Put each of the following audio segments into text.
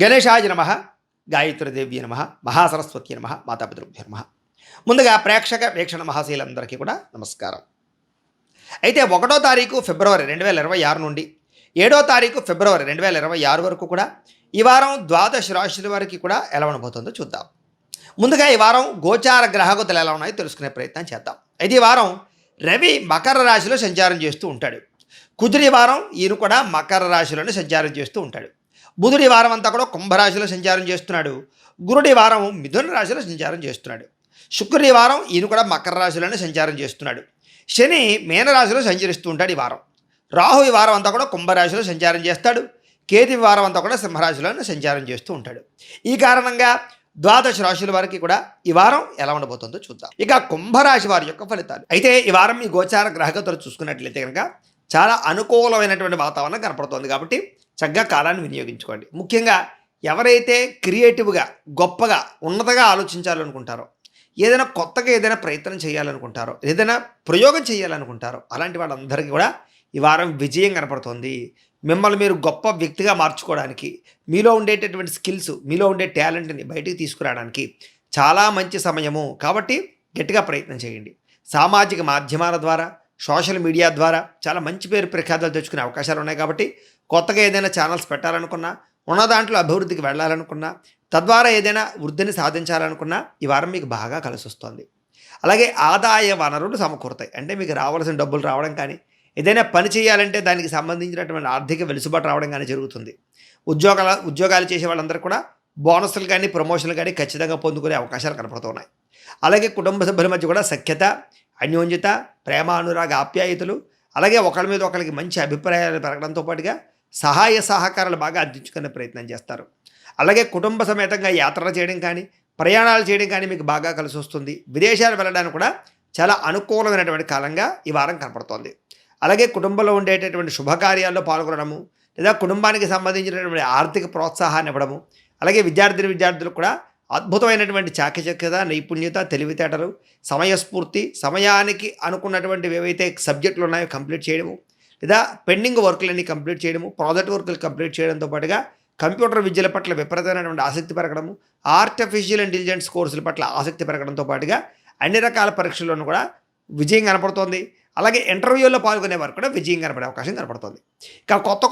గణేశాయ నమ, గాయత్రీదేవి నమ, మహాసరస్వతి నమ, మాతాపితృభ్యో నమ. ముందుగా ప్రేక్షక వీక్షణ మహాశీలందరికీ కూడా నమస్కారం. అయితే 1వ తారీఖు ఫిబ్రవరి 2026 నుండి 7వ తారీఖు ఫిబ్రవరి 2026 వరకు కూడా ఈ వారం ద్వాదశ రాశుల వారికి కూడా ఎలా ఉండబోతుందో చూద్దాం. ముందుగా ఈ వారం గోచార గ్రహగతులు ఎలా ఉన్నాయో తెలుసుకునే ప్రయత్నం చేద్దాం. అయితే ఈ వారం రవి మకర రాశిలో సంచారం చేస్తూ ఉంటాడు. కుజుడి వారం ఈయన కూడా మకర రాశిలోనే సంచారం చేస్తూ ఉంటాడు. బుధుడి వారం అంతా కూడా కుంభరాశిలో సంచారం చేస్తున్నాడు. గురుడి వారం మిథున రాశిలో సంచారం చేస్తున్నాడు. శుక్రుడి వారం ఈయన కూడా మకర రాశిలోనే సంచారం చేస్తున్నాడు. శని మీనరాశిలో సంచరిస్తూ ఉంటాడు ఈ వారం. రాహు ఈ వారం అంతా కూడా కుంభరాశిలో సంచారం చేస్తాడు. కేతు ఈ వారం అంతా కూడా సింహరాశిలోనే సంచారం చేస్తూ ఉంటాడు. ఈ కారణంగా ద్వాదశ రాశుల వారికి కూడా ఈ వారం ఎలా ఉండబోతుందో చూద్దాం. ఇక కుంభరాశి వారి యొక్క ఫలితాలు. అయితే ఈ వారం మీ గోచార గ్రహగతులు చూసుకున్నట్లయితే కనుక చాలా అనుకూలమైనటువంటి వాతావరణం కనపడుతోంది. కాబట్టి చక్కగా కాలాన్ని వినియోగించుకోండి. ముఖ్యంగా ఎవరైతే క్రియేటివ్గా గొప్పగా ఉన్నతగా ఆలోచించాలనుకుంటారో, ఏదైనా కొత్తగా ఏదైనా ప్రయత్నం చేయాలనుకుంటారో, ఏదైనా ప్రయోగం చేయాలనుకుంటారో అలాంటి వాళ్ళందరికీ కూడా ఈ వారం విజయం కనపడుతోంది. మిమ్మల్ని మీరు గొప్ప వ్యక్తిగా మార్చుకోవడానికి, మీలో ఉండేటటువంటి స్కిల్స్, మీలో ఉండే టాలెంట్ని బయటికి తీసుకురావడానికి చాలా మంచి సమయము. కాబట్టి గట్టిగా ప్రయత్నం చేయండి. సామాజిక మాధ్యమాల ద్వారా, సోషల్ మీడియా ద్వారా చాలా మంచి పేరు ప్రఖ్యాతలు తెచ్చుకునే అవకాశాలు ఉన్నాయి. కాబట్టి కొత్తగా ఏదైనా ఛానల్స్ పెట్టాలనుకున్నా, ఉన్న దాంట్లో అభివృద్ధికి వెళ్ళాలనుకున్నా, తద్వారా ఏదైనా వృద్ధిని సాధించాలనుకున్నా ఈ వారం మీకు బాగా కలిసి వస్తుంది. అలాగే ఆదాయ వనరులు సమకూరుతాయి. అంటే మీకు రావాల్సిన డబ్బులు రావడం కానీ, ఏదైనా పని చేయాలంటే దానికి సంబంధించినటువంటి ఆర్థిక వెలుసుబాటు రావడం కానీ జరుగుతుంది. ఉద్యోగాలు చేసే వాళ్ళందరూ కూడా బోనస్లు కానీ, ప్రమోషన్లు కానీ ఖచ్చితంగా పొందుకునే అవకాశాలు కనపడుతున్నాయి. అలాగే కుటుంబ సభ్యుల మధ్య కూడా సఖ్యత, అన్యోన్యత, ప్రేమ, అనురాగ, ఆప్యాయతలు, అలాగే ఒకరి మీద ఒకరికి మంచి అభిప్రాయాలు పెరగడంతో పాటుగా సహాయ సహకారాలు బాగా అందించుకునే ప్రయత్నం చేస్తారు. అలాగే కుటుంబ సమేతంగా యాత్రలు చేయడం కానీ, ప్రయాణాలు చేయడం కానీ మీకు బాగా కలిసి వస్తుంది. విదేశాలు వెళ్ళడానికి కూడా చాలా అనుకూలమైనటువంటి కాలంగా ఈ వారం కనపడుతోంది. అలాగే కుటుంబంలో ఉండేటటువంటి శుభకార్యాల్లో పాల్గొనడము, లేదా కుటుంబానికి సంబంధించినటువంటి ఆర్థిక ప్రోత్సాహాన్ని ఇవ్వడము, అలాగే విద్యార్థులకు కూడా అద్భుతమైనటువంటి చాకచక్యత, నైపుణ్యత, తెలివితేటలు, సమయస్ఫూర్తి, సమయానికి అనుకున్నటువంటివి ఏవైతే సబ్జెక్టులు ఉన్నాయో కంప్లీట్ చేయడము, లేదా పెండింగ్ వర్కులన్నీ కంప్లీట్ చేయడము, ప్రాజెక్ట్ వర్కులు కంప్లీట్ చేయడంతో పాటుగా కంప్యూటర్ విద్యల పట్ల విపరీతమైనటువంటి ఆసక్తి పెరగడము, ఆర్టిఫిషియల్ ఇంటెలిజెన్స్ కోర్సుల పట్ల ఆసక్తి పెరగడంతో పాటుగా అన్ని రకాల పరీక్షల్లోనూ కూడా విజయం కనపడుతోంది. అలాగే ఇంటర్వ్యూల్లో పాల్గొనే వారికి కూడా విజయం కనపడే అవకాశం కనపడుతుంది. ఇక కొత్త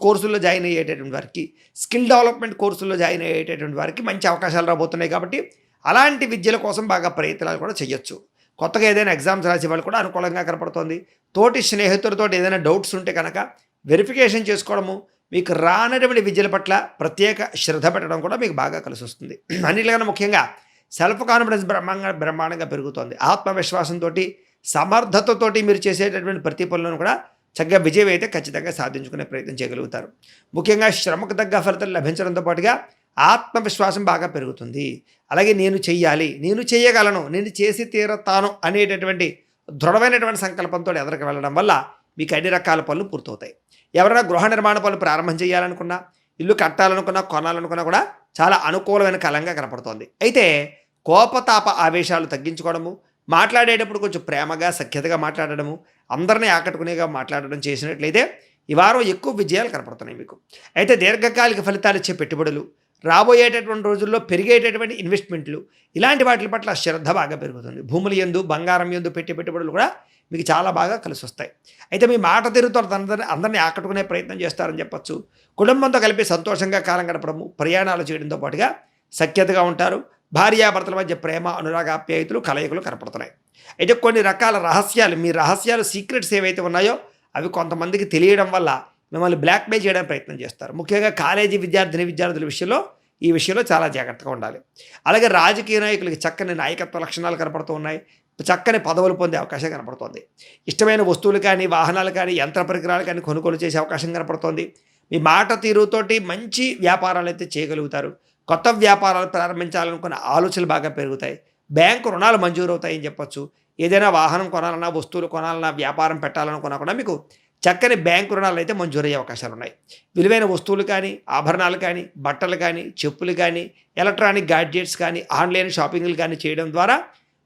కోర్సుల్లో జాయిన్ అయ్యేటటువంటి వారికి, స్కిల్ డెవలప్మెంట్ కోర్సుల్లో జాయిన్ అయ్యేటటువంటి వారికి మంచి అవకాశాలు రాబోతున్నాయి. కాబట్టి అలాంటి విద్యల కోసం బాగా ప్రయత్నాలు కూడా చేయొచ్చు. కొత్తగా ఏదైనా ఎగ్జామ్స్ రాసే వాళ్ళు కూడా అనుకూలంగా కనపడుతోంది. తోటి స్నేహితులతో ఏదైనా డౌట్స్ ఉంటే కనుక వెరిఫికేషన్ చేసుకోవడము, మీకు రానటువంటి విద్యల పట్ల ప్రత్యేక శ్రద్ధ పెట్టడం కూడా మీకు బాగా కలిసి వస్తుంది. అన్నిటికన్నా ముఖ్యంగా సెల్ఫ్ కాన్ఫిడెన్స్ బ్రహ్మాండంగా పెరుగుతోంది. ఆత్మవిశ్వాసంతో, సమర్థతతోటి మీరు చేసేటటువంటి ప్రతి పనులను కూడా చక్కగా విజయం అయితే ఖచ్చితంగా సాధించుకునే ప్రయత్నం చేయగలుగుతారు. ముఖ్యంగా శ్రమకు తగ్గ ఫలితాలు లభించడంతో పాటుగా ఆత్మవిశ్వాసం బాగా పెరుగుతుంది. అలాగే నేను చెయ్యాలి, నేను చేయగలను, నేను చేసి తీరతాను అనేటటువంటి దృఢమైనటువంటి సంకల్పంతో ఎదరికి వెళ్ళడం వల్ల మీకు అన్ని రకాల పనులు పూర్తవుతాయి. ఎవరైనా గృహ నిర్మాణ పనులు ప్రారంభం చేయాలనుకున్నా, ఇల్లు కట్టాలనుకున్నా, కొనాలనుకున్నా కూడా చాలా అనుకూలమైన కాలంగా కనపడుతోంది. అయితే కోపతాప ఆవేశాలు తగ్గించుకోవడము, మాట్లాడేటప్పుడు కొంచెం ప్రేమగా, సఖ్యతగా మాట్లాడడము, అందరినీ ఆకట్టుకునేగా మాట్లాడడం చేసినట్లయితే ఈ వారం ఎక్కువ విజయాలు కనపడుతున్నాయి మీకు. అయితే దీర్ఘకాలిక ఫలితాలు ఇచ్చే పెట్టుబడులు, రాబోయేటటువంటి రోజుల్లో పెరిగేటటువంటి ఇన్వెస్ట్మెంట్లు, ఇలాంటి వాటి పట్ల శ్రద్ధ బాగా పెరుగుతుంది. భూముల యందు, బంగారం యందు పెట్టే పెట్టుబడులు కూడా మీకు చాలా బాగా కలిసి వస్తాయి. అయితే మీ మాట తీరుతో అందరినీ ఆకట్టుకునే ప్రయత్నం చేస్తారని చెప్పచ్చు. కుటుంబంతో కలిపి సంతోషంగా కాలం గడపడము, ప్రయాణాలు చేయడంతో పాటుగా సఖ్యతగా ఉంటారు. భార్యాభర్తల మధ్య ప్రేమ, అనురాగ, ఆప్యాయతలు, కలయికలు కనపడుతున్నాయి. అయితే కొన్ని రకాల రహస్యాలు, మీ రహస్యాలు, సీక్రెట్స్ ఏవైతే ఉన్నాయో అవి కొంతమందికి తెలియడం వల్ల మిమ్మల్ని బ్లాక్మెయిల్ చేయడానికి ప్రయత్నం చేస్తారు. ముఖ్యంగా కాలేజీ విద్యార్థుల ఈ విషయంలో చాలా జాగ్రత్తగా ఉండాలి. అలాగే రాజకీయ నాయకులకి చక్కని నాయకత్వ లక్షణాలు కనపడుతూ ఉన్నాయి. చక్కని పదవులు పొందే అవకాశం కనపడుతోంది. ఇష్టమైన వస్తువులు కానీ, వాహనాలు కానీ, యంత్ర పరికరాలు కానీ కొనుగోలు చేసే అవకాశం కనపడుతోంది. మీ మాట తీరుతోటి మంచి వ్యాపారాలు అయితే చేయగలుగుతారు. కొత్త వ్యాపారాలు ప్రారంభించాలనుకున్న ఆలోచనలు బాగా పెరుగుతాయి. బ్యాంకు రుణాలు మంజూరు అవుతాయని చెప్పొచ్చు. ఏదైనా వాహనం కొనాలన్నా, వస్తువులు కొనాలన్నా, వ్యాపారం పెట్టాలనుకున్నా కూడా మీకు చక్కని బ్యాంకు రుణాలు అయితే మంజూరయ్యే అవకాశాలు ఉన్నాయి. విలువైన వస్తువులు కానీ, ఆభరణాలు కానీ, బట్టలు కానీ, చెప్పులు కానీ, ఎలక్ట్రానిక్ గాడ్జెట్స్ కానీ, ఆన్లైన్ షాపింగ్లు కానీ చేయడం ద్వారా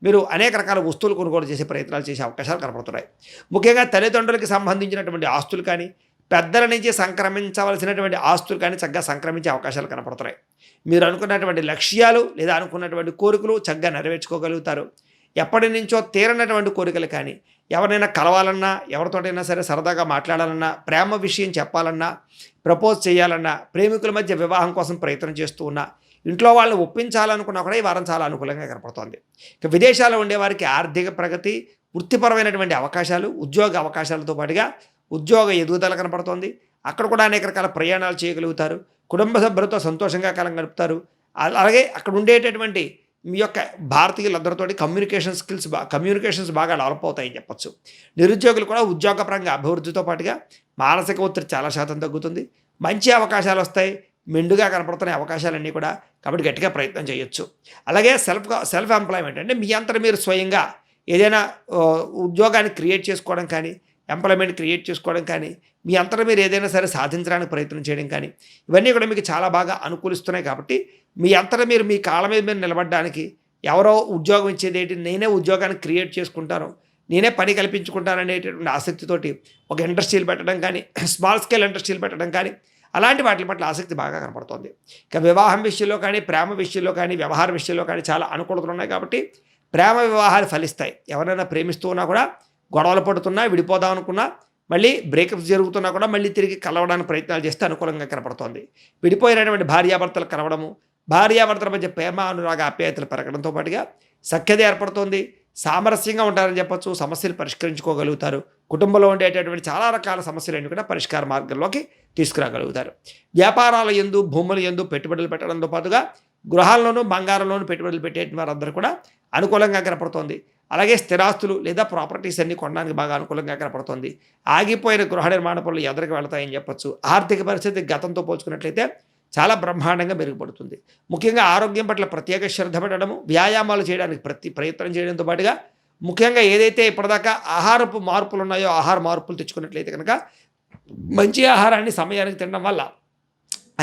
మీరు అనేక రకాల వస్తువులు కొనుగోలు చేసే ప్రయత్నాలు చేసే అవకాశాలు కనపడుతున్నాయి. ముఖ్యంగా తల్లిదండ్రులకి సంబంధించినటువంటి ఆస్తులు కానీ, పెద్దల నుంచి సంక్రమించవలసినటువంటి ఆస్తులు కానీ చక్కగా సంక్రమించే అవకాశాలు కనపడుతున్నాయి. మీరు అనుకున్నటువంటి లక్ష్యాలు లేదా అనుకున్నటువంటి కోరికలు చక్కగా నెరవేర్చుకోగలుగుతారు. ఎప్పటి నుంచో తీరనటువంటి కోరికలు కానీ, ఎవరినైనా కలవాలన్నా, ఎవరితోటైనా సరే సరదాగా మాట్లాడాలన్నా, ప్రేమ విషయం చెప్పాలన్నా, ప్రపోజ్ చేయాలన్నా, ప్రేమికుల మధ్య వివాహం కోసం ప్రయత్నం చేస్తూ ఉన్నా, ఇంట్లో వాళ్ళని ఒప్పించాలనుకున్నా కూడా ఈ వారం చాలా అనుకూలంగా కనపడుతోంది. ఇక విదేశాల్లో ఉండేవారికి ఆర్థిక ప్రగతి, వృత్తిపరమైనటువంటి అవకాశాలు, ఉద్యోగ అవకాశాలతో పాటుగా ఉద్యోగ ఎదుగుదల కనపడుతోంది. అక్కడ కూడా అనేక రకాల ప్రయాణాలు చేయగలుగుతారు. కుటుంబ సభ్యులతో సంతోషంగా కాలం గడుపుతారు. అలాగే అక్కడ ఉండేటటువంటి మీ యొక్క భారతీయులందరితోటి కమ్యూనికేషన్స్ బాగా డెవలప్ అవుతాయని చెప్పచ్చు. నిరుద్యోగులు కూడా ఉద్యోగపరంగా అభివృద్ధితో పాటుగా మానసిక ఒత్తిడి చాలా శాతం తగ్గుతుంది. మంచి అవకాశాలు వస్తాయి. మెండుగా కనపడుతున్న అవకాశాలన్నీ కూడా, కాబట్టి గట్టిగా ప్రయత్నం చేయొచ్చు. అలాగే సెల్ఫ్ ఎంప్లాయ్మెంట్ అంటే మీ అంతటా మీరు స్వయంగా ఏదైనా ఉద్యోగాన్ని క్రియేట్ చేసుకోవడం కానీ, ఎంప్లాయ్మెంట్ క్రియేట్ చేసుకోవడం కానీ, మీ అంతటా మీరు ఏదైనా సరే సాధించడానికి ప్రయత్నం చేయడం కానీ, ఇవన్నీ కూడా మీకు చాలా బాగా అనుకూలిస్తున్నాయి. కాబట్టి మీ అంతటా మీరు మీ కాళ్ళ మీద మీరు నిలబడడానికి, ఎవరో ఉద్యోగం ఇచ్చేదేంటి, నేనే ఉద్యోగాన్ని క్రియేట్ చేసుకుంటాను, నేనే పని కల్పించుకుంటాను అనేటటువంటి ఆసక్తితోటి ఒక ఇండస్ట్రీలు పెట్టడం కానీ, స్మాల్ స్కేల్ ఇండస్ట్రీలు పెట్టడం కానీ, అలాంటి వాటి పట్ల ఆసక్తి బాగా కనపడుతోంది. ఇక వివాహం విషయంలో కానీ, ప్రేమ విషయంలో కానీ, వ్యవహార విషయంలో కానీ చాలా అనుకూలతలు ఉన్నాయి. కాబట్టి ప్రేమ వివాహాలు ఫలిస్తాయి. ఎవరైనా ప్రేమిస్తూ ఉన్నా కూడా, గొడవలు పడుతున్నా, విడిపోదాం అనుకున్నా, మళ్ళీ బ్రేకప్స్ జరుగుతున్నా కూడా మళ్ళీ తిరిగి కలవడానికి ప్రయత్నాలు చేస్తే అనుకూలంగా కనపడుతోంది. విడిపోయినటువంటి భార్యాభర్తలు కలవడము, భార్యాభర్తల మధ్య ప్రేమ అనురాగ ఆప్యాయతలు పెరగడంతో పాటుగా సఖ్యత ఏర్పడుతోంది. సామరస్యంగా ఉంటారని చెప్పచ్చు. సమస్యలు పరిష్కరించుకోగలుగుతారు. కుటుంబంలో ఉండేటటువంటి చాలా రకాల సమస్యలన్నీ కూడా పరిష్కార మార్గంలోకి తీసుకురాగలుగుతారు. వ్యాపారాల యందు, భూముల యందు పెట్టుబడులు పెట్టడంతో పాటుగా గృహాల్లోనూ, బంగారంలోనూ పెట్టుబడులు పెట్టే వారందరూ కూడా అనుకూలంగా కనపడుతోంది. అలాగే స్థిరాస్తులు లేదా ప్రాపర్టీస్ అన్ని కొనడానికి బాగా అనుకూలంగా కనపడుతోంది. ఆగిపోయిన గృహ నిర్మాణ పనులు ఎదురుకు వెళతాయని చెప్పచ్చు. ఆర్థిక పరిస్థితి గతంతో పోల్చుకున్నట్లయితే చాలా బ్రహ్మాండంగా మెరుగుపడుతుంది. ముఖ్యంగా ఆరోగ్యం పట్ల ప్రత్యేక శ్రద్ధ పెట్టడము, వ్యాయామాలు చేయడానికి ప్రయత్నం చేయడంతో పాటుగా ముఖ్యంగా ఏదైతే ఇప్పటిదాకా ఆహారపు మార్పులు ఉన్నాయో ఆహార మార్పులు తెచ్చుకున్నట్లయితే కనుక మంచి ఆహారాన్ని సమయానికి తినడం వల్ల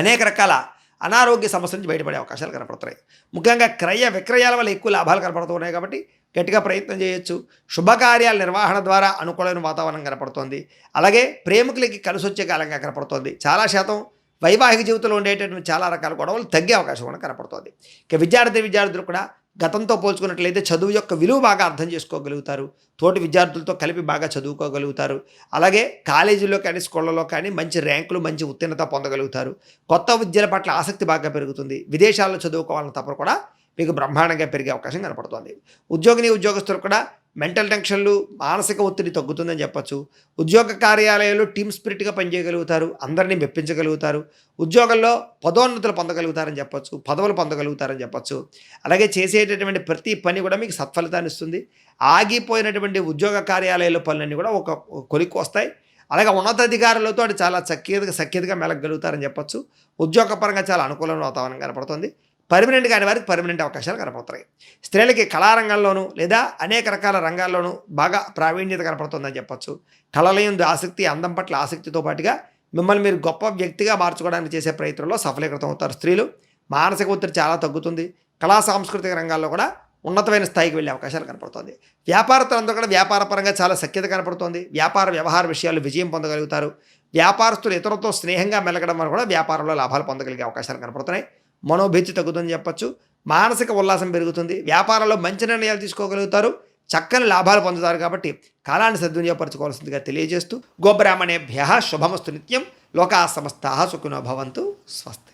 అనేక రకాల అనారోగ్య సమస్యల నుంచి బయటపడే అవకాశాలు కనపడుతున్నాయి. ముఖ్యంగా క్రయ విక్రయాల వల్ల ఎక్కువ లాభాలు కనపడుతున్నాయి. కాబట్టి గట్టిగా ప్రయత్నం చేయొచ్చు. శుభకార్యాల నిర్వహణ ద్వారా అనుకూలమైన వాతావరణం కనపడుతోంది. అలాగే ప్రేమికులకి కలిసి వచ్చే కాలంగా కనపడుతోంది. చాలా శాతం వైవాహిక జీవితంలో ఉండేటటువంటి చాలా రకాల గొడవలు తగ్గే అవకాశం కూడా కనపడుతోంది. ఇక విద్యార్థులు కూడా గతంతో పోల్చుకున్నట్లయితే చదువు యొక్క విలువ బాగా అర్థం చేసుకోగలుగుతారు. తోటి విద్యార్థులతో కలిపి బాగా చదువుకోగలుగుతారు. అలాగే కాలేజీలో కానీ, స్కూళ్ళలో కానీ మంచి ర్యాంకులు, మంచి ఉత్తీర్ణత పొందగలుగుతారు. కొత్త విద్యల పట్ల ఆసక్తి బాగా పెరుగుతుంది. విదేశాల్లో చదువుకోవాలన్న తపన కూడా మీకు బ్రహ్మాండంగా పెరిగే అవకాశం కనపడుతుంది. ఉద్యోగస్తులు కూడా మెంటల్ టెన్షన్లు, మానసిక ఒత్తిడి తగ్గుతుందని చెప్పచ్చు. ఉద్యోగ కార్యాలయాల్లో టీమ్ స్పిరిట్గా పనిచేయగలుగుతారు. అందరినీ మెప్పించగలుగుతారు. ఉద్యోగంలో పదోన్నతులు పొందగలుగుతారని చెప్పచ్చు. పదవులు పొందగలుగుతారని చెప్పచ్చు. అలాగే చేసేటటువంటి ప్రతి పని కూడా మీకు సత్ఫలితాన్ని ఇస్తుంది. ఆగిపోయినటువంటి ఉద్యోగ కార్యాలయాల పనులన్నీ కూడా ఒక కొలిక్కి వస్తాయి. అలాగే ఉన్నతాధికారులతో చాలా సఖ్యతగా మెలగలుగుతారని చెప్పచ్చు. ఉద్యోగపరంగా చాలా అనుకూలమైన వాతావరణం కనపడుతుంది. పర్మనెంట్ కాని వారికి పర్మనెంట్ అవకాశాలు కనపడుతున్నాయి. స్త్రీలకి కళారంగంలోనూ లేదా అనేక రకాల రంగాల్లోనూ బాగా ప్రావీణ్యత కనపడుతుందని చెప్పచ్చు. కళలయందు ఆసక్తి, అందం పట్ల ఆసక్తితో పాటుగా మిమ్మల్ని మీరు గొప్ప వ్యక్తిగా మార్చుకోవడానికి చేసే ప్రయత్నంలో సఫలీకృతం అవుతారు. స్త్రీలు మానసిక ఒత్తిడి చాలా తగ్గుతుంది. కళా సాంస్కృతిక రంగాల్లో కూడా ఉన్నతమైన స్థాయికి వెళ్ళే అవకాశాలు కనపడుతుంది. వ్యాపారస్తులందరూ కూడా వ్యాపారపరంగా చాలా సఖ్యత కనపడుతుంది. వ్యవహార విషయాల్లో విజయం పొందగలుగుతారు. వ్యాపారస్తులు ఇతరులతో స్నేహంగా మెలగడం వల్ల కూడా వ్యాపారంలో లాభాలు పొందగలిగే అవకాశాలు కనపడుతున్నాయి. మనోభీతి తగ్గుతుందని చెప్పచ్చు. మానసిక ఉల్లాసం పెరుగుతుంది. వ్యాపారంలో మంచి నిర్ణయాలు తీసుకోగలుగుతారు. చక్కని లాభాలు పొందుతారు. కాబట్టి కాలాన్ని సద్వినియోగపరచుకోవాల్సిందిగా తెలియజేస్తూ గోబ్రాహ్మణేభ్యః శుభమస్తు నిత్యం. లోకా సమస్తాః సుఖినో భవంతు. స్వస్తి.